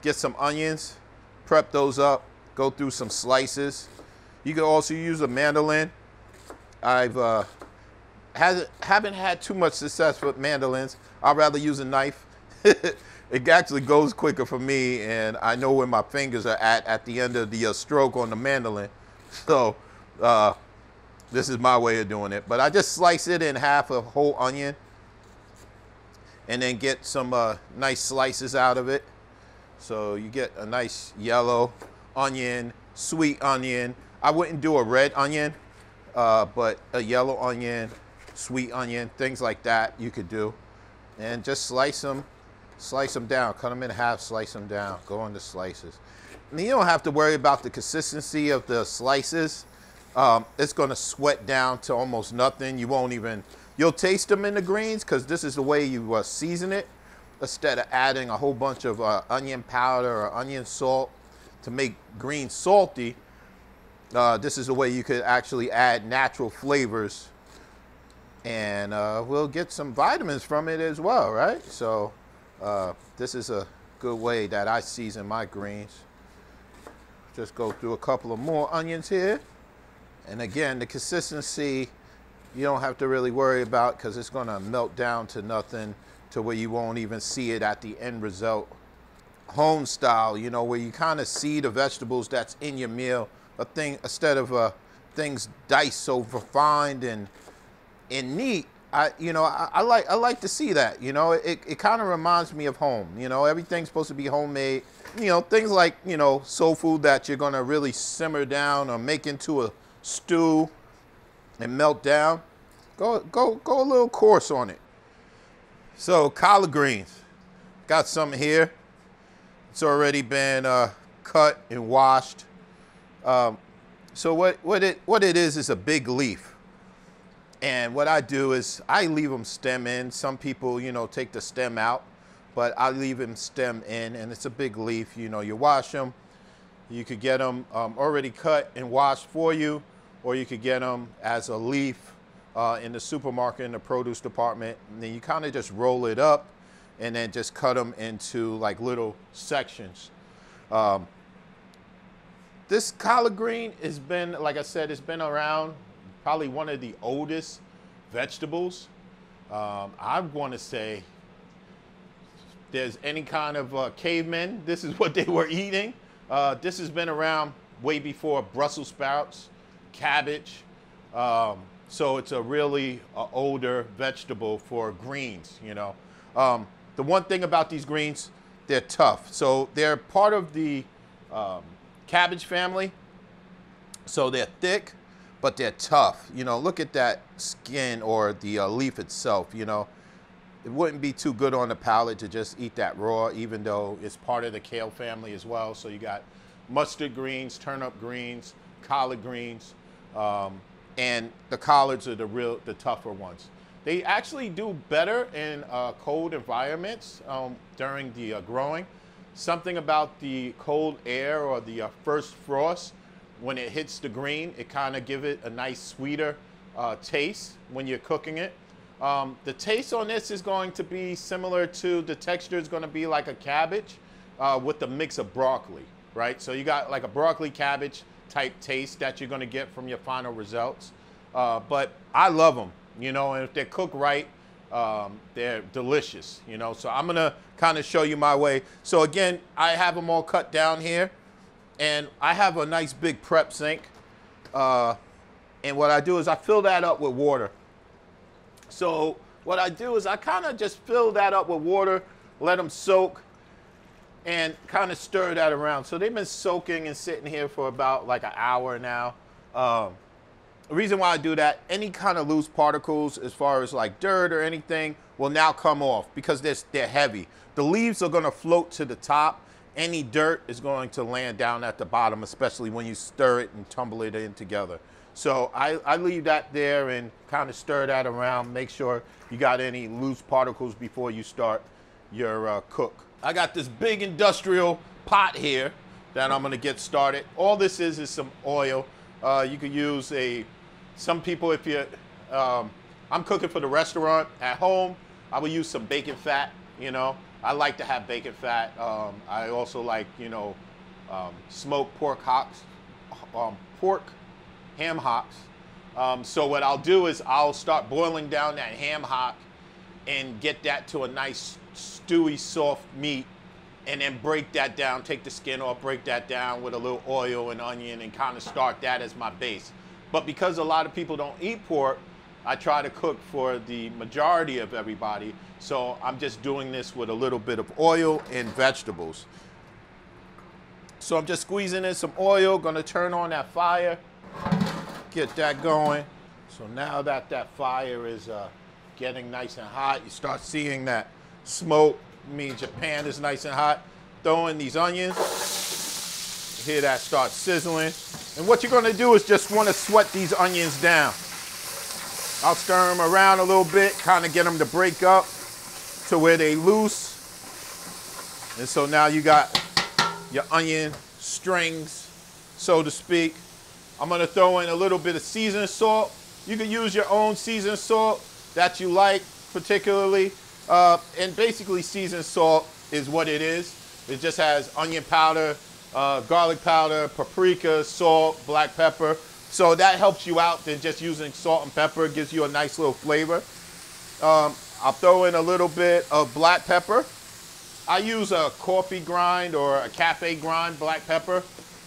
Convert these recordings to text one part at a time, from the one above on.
get some onions, prep those up, go through some slices. You can also use a mandolin. I've haven't had too much success with mandolins. I'd rather use a knife. It actually goes quicker for me, and I know where my fingers are at the end of the stroke on the mandolin. So this is my way of doing it. But I just slice it in half, a whole onion, and then get some nice slices out of it. So you get a nice yellow onion, sweet onion. I wouldn't do a red onion, but a yellow onion, sweet onion, things like that you could do. And just slice them down, cut them in half, slice them down, go into slices. And you don't have to worry about the consistency of the slices. It's gonna sweat down to almost nothing. You'll taste them in the greens because this is the way you season it. Instead of adding a whole bunch of onion powder or onion salt to make greens salty, this is the way you could actually add natural flavors, and we'll get some vitamins from it as well, right? So this is a good way that I season my greens. Just go through a couple of more onions here. And again, the consistency, you don't have to really worry about because it's gonna melt down to nothing to where you won't even see it at the end result. Home style, you know, where you kind of see the vegetables that's in your meal, instead of things diced so refined and neat. I like to see that. You know, it kind of reminds me of home. You know, everything's supposed to be homemade. You know, things like, you know, soul food that you're gonna really simmer down or make into a stew and melt down. Go a little coarse on it. So collard greens, got some here. It's already been cut and washed. So what it is a big leaf. And what I do is I leave them stem in. Some people, you know, take the stem out, but I leave them stem in, and it's a big leaf. You know, you wash them. You could get them already cut and washed for you, or you could get them as a leaf in the supermarket, in the produce department. And then you kind of just roll it up and then just cut them into like little sections. This collard green has been, like I said, it's been around, probably one of the oldest vegetables. I want to say, if there's any kind of cavemen, this is what they were eating. This has been around way before Brussels sprouts, cabbage. So it's a really older vegetable for greens, you know. The one thing about these greens, they're tough. So they're part of the cabbage family. So they're thick, but they're tough. You know, look at that skin or the leaf itself, you know. It wouldn't be too good on the palate to just eat that raw, even though it's part of the kale family as well. So you got mustard greens, turnip greens, collard greens, and the collards are the tougher ones. They actually do better in cold environments during the growing. Something about the cold air or the first frost, when it hits the green, it kind of give it a nice sweeter taste when you're cooking it. The taste on this is going to be similar to, the texture is going to be like a cabbage with a mix of broccoli, right? So you got like a broccoli cabbage type taste that you're going to get from your final results. But I love them, you know, and if they're cooked right, they're delicious, you know. So I'm going to kind of show you my way. So again, I have them all cut down here, and I have a nice big prep sink. And what I do is I fill that up with water. So what I do is I kind of just fill that up with water, let them soak, and kind of stir that around. So they've been soaking and sitting here for about like an hour now. The reason why I do that, any kind of loose particles as far as like dirt or anything will now come off because they're heavy. The leaves are going to float to the top. Any dirt is going to land down at the bottom, especially when you stir it and tumble it in together. So I leave that there and kind of stir that around, make sure you got any loose particles before you start your cook. I got this big industrial pot here that I'm gonna get started. All this is some oil. You could use some people, if you're, I'm cooking for the restaurant. At home, I would use some bacon fat, you know. I like to have bacon fat. I also like, smoked pork hocks, pork ham hocks. So what I'll do is I'll start boiling down that ham hock and get that to a nice stewy, soft meat, and then break that down, take the skin off, break that down with a little oil and onion and kind of start that as my base. But because a lot of people don't eat pork, I try to cook for the majority of everybody. So I'm just doing this with a little bit of oil and vegetables. So I'm just squeezing in some oil, gonna turn on that fire, get that going. So now that that fire is getting nice and hot, you start seeing that smoke, means your pan is nice and hot. Throw in these onions, hear that start sizzling. And what you're gonna do is just wanna sweat these onions down. I'll stir them around a little bit, kind of get them to break up to where they loose. And so now you got your onion strings, so to speak. I'm gonna throw in a little bit of seasoned salt. You can use your own seasoned salt that you like particularly. And basically seasoned salt is what it is. It just has onion powder, garlic powder, paprika, salt, black pepper. So that helps you out than just using salt and pepper. It gives you a nice little flavor. I'll throw in a little bit of black pepper. I use a coffee grind or a cafe grind black pepper.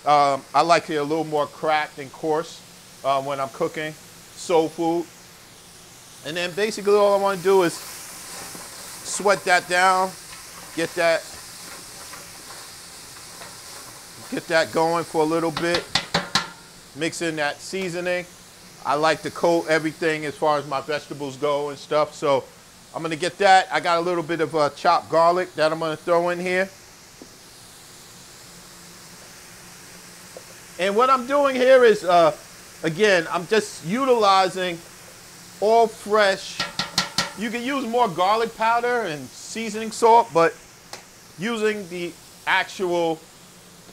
I like it a little more cracked and coarse when I'm cooking soul food. And then basically all I want to do is sweat that down, get that going for a little bit. Mix in that seasoning. I like to coat everything as far as my vegetables go and stuff. So I'm gonna get that. I got a little bit of chopped garlic that I'm gonna throw in here. And what I'm doing here is, again, I'm just utilizing all fresh. You can use more garlic powder and seasoning salt, but using the actual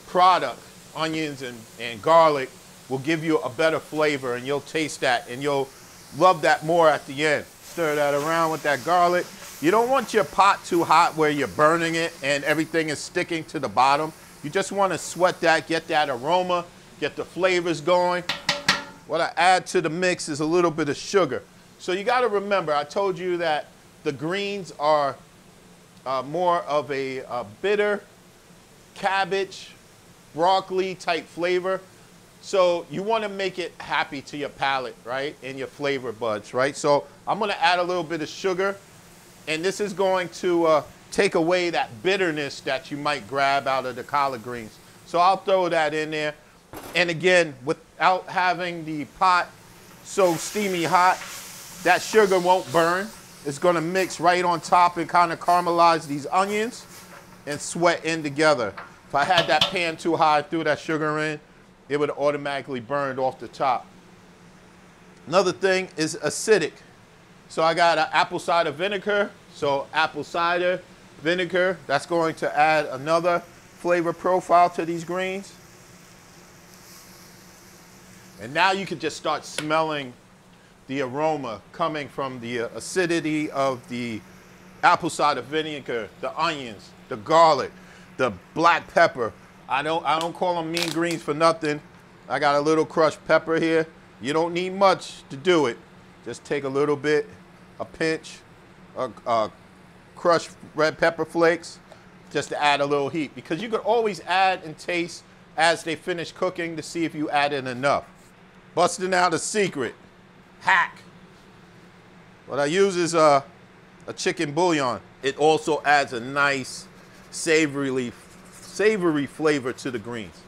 product, onions and garlic, will give you a better flavor, and you'll taste that and you'll love that more at the end. Stir that around with that garlic. You don't want your pot too hot where you're burning it and everything is sticking to the bottom. You just want to sweat that, get that aroma, get the flavors going. What I add to the mix is a little bit of sugar. So you got to remember, I told you that the greens are more of a bitter cabbage, broccoli type flavor. So you want to make it happy to your palate, right? And your flavor buds, right? So I'm going to add a little bit of sugar, and this is going to take away that bitterness that you might grab out of the collard greens. So I'll throw that in there. And again, without having the pot so steamy hot, that sugar won't burn. It's going to mix right on top and kind of caramelize these onions and sweat in together. If I had that pan too high, threw that sugar in, it would automatically burn off the top. Another thing is acidic. So I got an apple cider vinegar. So apple cider vinegar, that's going to add another flavor profile to these greens. And now you can just start smelling the aroma coming from the acidity of the apple cider vinegar, the onions, the garlic, the black pepper. I don't call them mean greens for nothing. I got a little crushed pepper here. You don't need much to do it. Just take a little bit, a pinch, crushed red pepper flakes, just to add a little heat. Because you could always add and taste as they finish cooking to see if you added enough. Busting out a secret, hack. What I use is a chicken bouillon. It also adds a nice savory flavor to the greens.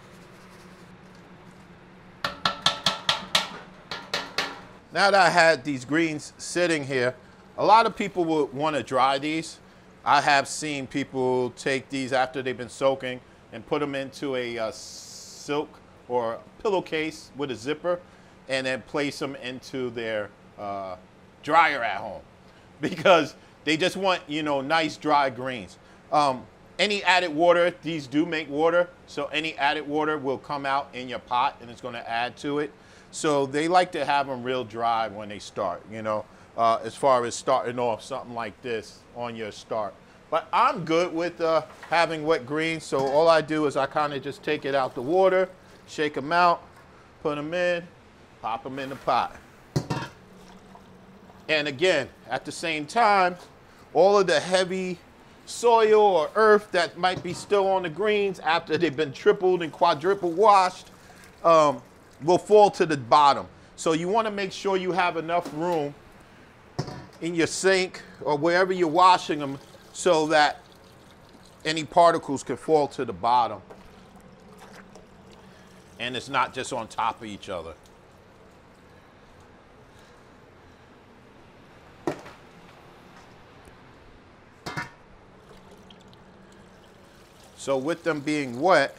Now that I had these greens sitting here, a lot of people would want to dry these. I have seen people take these after they've been soaking and put them into a silk or pillowcase with a zipper and then place them into their dryer at home because they just want, nice dry greens. Any added water, these do make water, so any added water will come out in your pot and it's going to add to it. So they like to have them real dry when they start, as far as starting off something like this on your start. But I'm good with having wet greens, so all I do is I kind of just take it out the water, shake them out, put them in, pop them in the pot. And again, at the same time, all of the heavy soil or earth that might be still on the greens after they've been tripled and quadruple washed will fall to the bottom. So you want to make sure you have enough room in your sink or wherever you're washing them so that any particles can fall to the bottom and it's not just on top of each other. So with them being wet,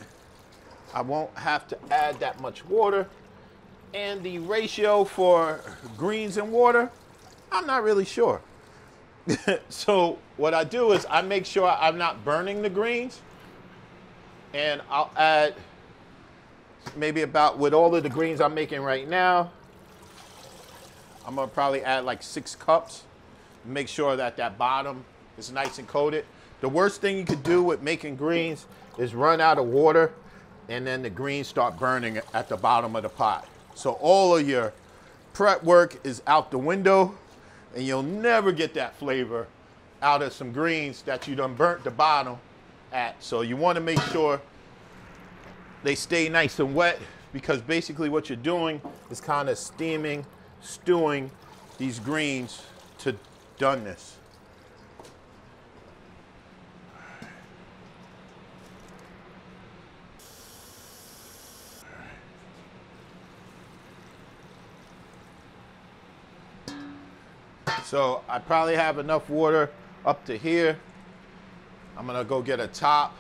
I won't have to add that much water. And the ratio for greens and water, I'm not really sure. So what I do is I make sure I'm not burning the greens. And I'll add maybe about, with all of the greens I'm making right now, I'm gonna probably add like 6 cups. Make sure that that bottom is nice and coated. The worst thing you could do with making greens is run out of water and then the greens start burning at the bottom of the pot. So all of your prep work is out the window and you'll never get that flavor out of some greens that you done burnt the bottom at. So you want to make sure they stay nice and wet, because basically what you're doing is kind of steaming, stewing these greens to doneness. So I probably have enough water up to here. I'm gonna go get a top.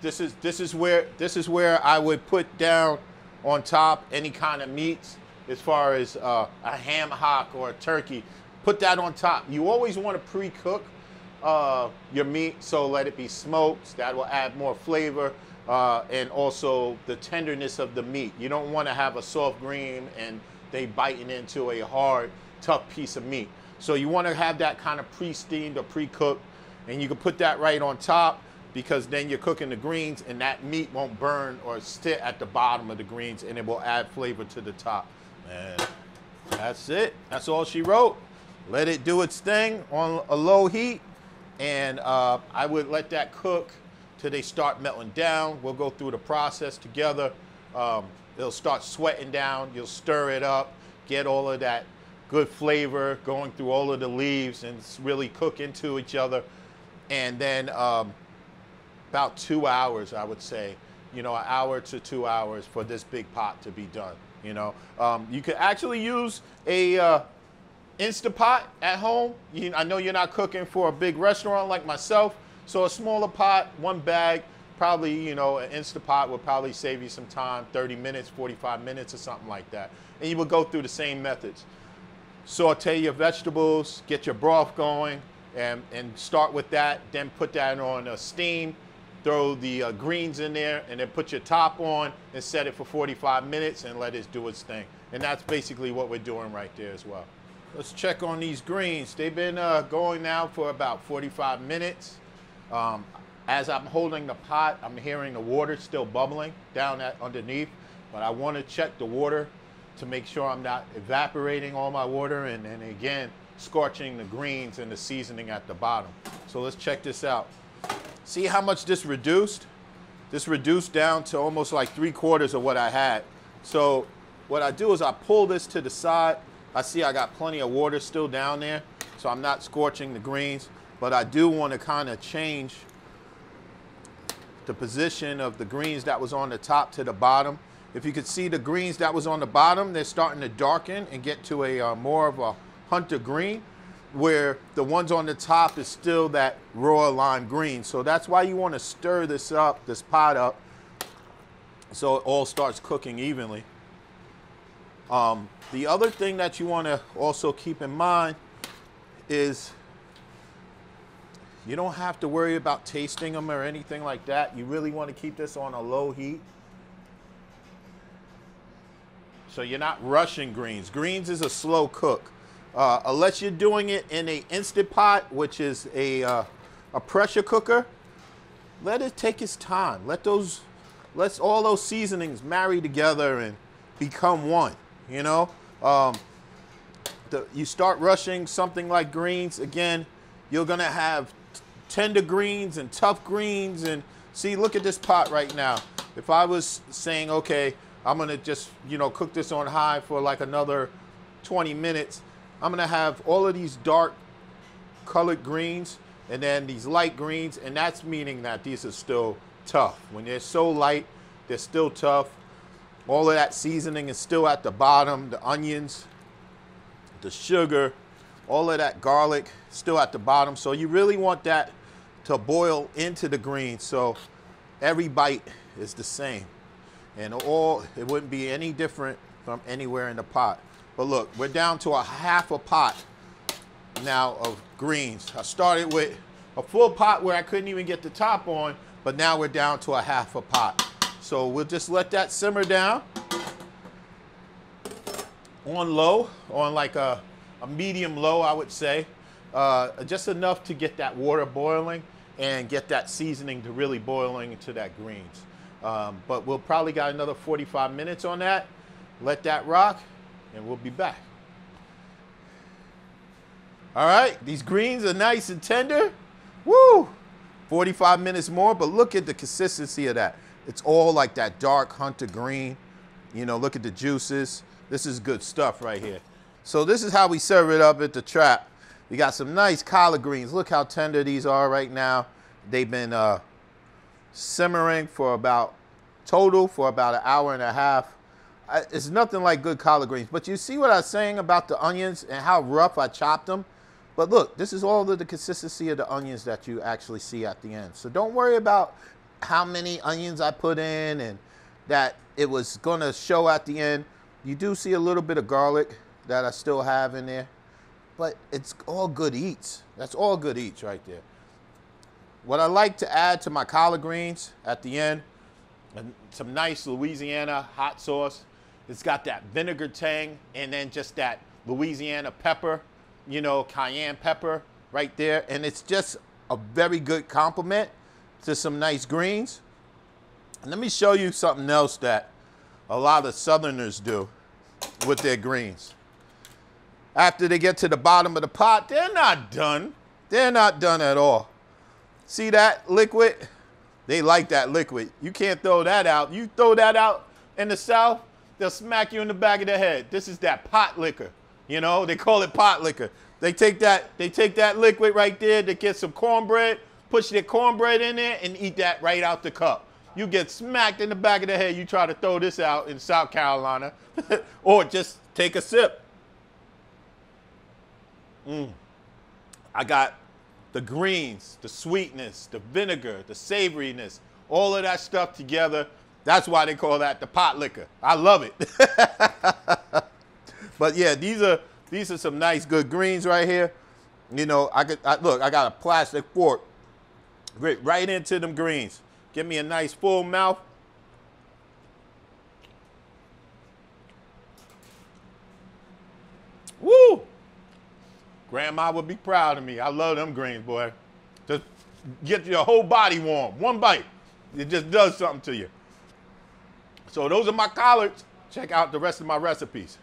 This is where I would put down on top any kind of meats, as far as a ham hock or a turkey. Put that on top. You always want to pre-cook your meat, so let it be smoked. That will add more flavor and also the tenderness of the meat. You don't want to have a soft green and they biting into a hard, tough piece of meat. So you want to have that kind of pre-steamed or pre-cooked, and you can put that right on top, because then you're cooking the greens and that meat won't burn or sit at the bottom of the greens, and it will add flavor to the top. And that's it. That's all she wrote. Let it do its thing on a low heat, and I would let that cook till they start melting down. We'll go through the process together. It'll start sweating down. You'll stir it up, get all of that good flavor going through all of the leaves and really cook into each other. And then about 2 hours, I would say, you know, 1 hour to 2 hours for this big pot to be done. You know, you could actually use a Instapot at home. I know you're not cooking for a big restaurant like myself, so a smaller pot, 1 bag, probably, you know, an Instapot would probably save you some time, 30 minutes, 45 minutes or something like that. And you would go through the same methods. Saute your vegetables, get your broth going, and start with that. Then put that on a steam, throw the greens in there, and then put your top on and set it for 45 minutes and let it do its thing. And that's basically what we're doing right there as well. Let's check on these greens. They've been going now for about 45 minutes. As I'm holding the pot, I'm hearing the water still bubbling down underneath, but I want to check the water to make sure I'm not evaporating all my water and again, scorching the greens and the seasoning at the bottom. So let's check this out. See how much this reduced? This reduced down to almost like 3/4 of what I had. So what I do is I pull this to the side. I see I got plenty of water still down there, so I'm not scorching the greens, but I do want to kind of change the position of the greens that was on the top to the bottom. If you could see the greens that was on the bottom, they're starting to darken and get to a more of a hunter green, where the ones on the top is still that raw lime green. So that's why you want to stir this up, this pot up, so it all starts cooking evenly. The other thing that you want to also keep in mind is you don't have to worry about tasting them or anything like that. You really want to keep this on a low heat, so you're not rushing greens. Greens is a slow cook. Unless you're doing it in a Instant Pot, which is a a pressure cooker, let it take its time. Let all those seasonings marry together and become one, you know? You start rushing something like greens, again, you're gonna have tender greens and tough greens. And see, look at this pot right now. If I was saying, okay, I'm gonna just, you know, cook this on high for like another 20 minutes, I'm gonna have all of these dark colored greens and then these light greens, and that's meaning that these are still tough. When they're so light, they're still tough. All of that seasoning is still at the bottom, the onions, the sugar, all of that garlic still at the bottom. So you really want that to boil into the greens so every bite is the same. And it wouldn't be any different from anywhere in the pot. But look, we're down to a half a pot now of greens. I started with a full pot where I couldn't even get the top on, but now we're down to a half a pot. So we'll just let that simmer down on low, on like a medium low, I would say. Just enough to get that water boiling and get that seasoning to really boiling into that greens. But we'll probably got another 45 minutes on that. Let that rock, and we'll be back. All right, these greens are nice and tender. Woo! 45 minutes more, but look at the consistency of that. It's all like that dark hunter green. You know, look at the juices. This is good stuff right here. So this is how we serve it up at the Trapp. We got some nice collard greens. Look how tender these are right now. They've been simmering for about an hour and a half. It's nothing like good collard greens. But you see what I was saying about the onions and how rough I chopped them? But look, this is all of the consistency of the onions that you actually see at the end. So don't worry about how many onions I put in and that it was gonna show at the end. You do see a little bit of garlic that I still have in there, but it's all good eats. That's all good eats right there. What I like to add to my collard greens at the end, some nice Louisiana hot sauce. It's got that vinegar tang and then just that Louisiana pepper, you know, cayenne pepper right there. And it's just a very good complement to some nice greens. And let me show you something else that a lot of Southerners do with their greens. After they get to the bottom of the pot, they're not done. They're not done at all. See that liquid? They like that liquid. You can't throw that out. You throw that out in the South, they'll smack you in the back of the head. This is that pot liquor. You know, they call it pot liquor. They take that liquid right there, they get some cornbread, push their cornbread in there and eat that right out the cup. You get smacked in the back of the head, you try to throw this out in South Carolina, or just take a sip. I got the greens, the sweetness, the vinegar, the savoriness, all of that stuff together. That's why they call that the pot liquor. I love it. But yeah, these are some nice good greens right here. You know, look, I got a plastic fork right into them greens. Give me a nice full mouth. Woo! Grandma would be proud of me. I love them greens, boy. Just get your whole body warm. One bite, it just does something to you. So those are my collards. Check out the rest of my recipes.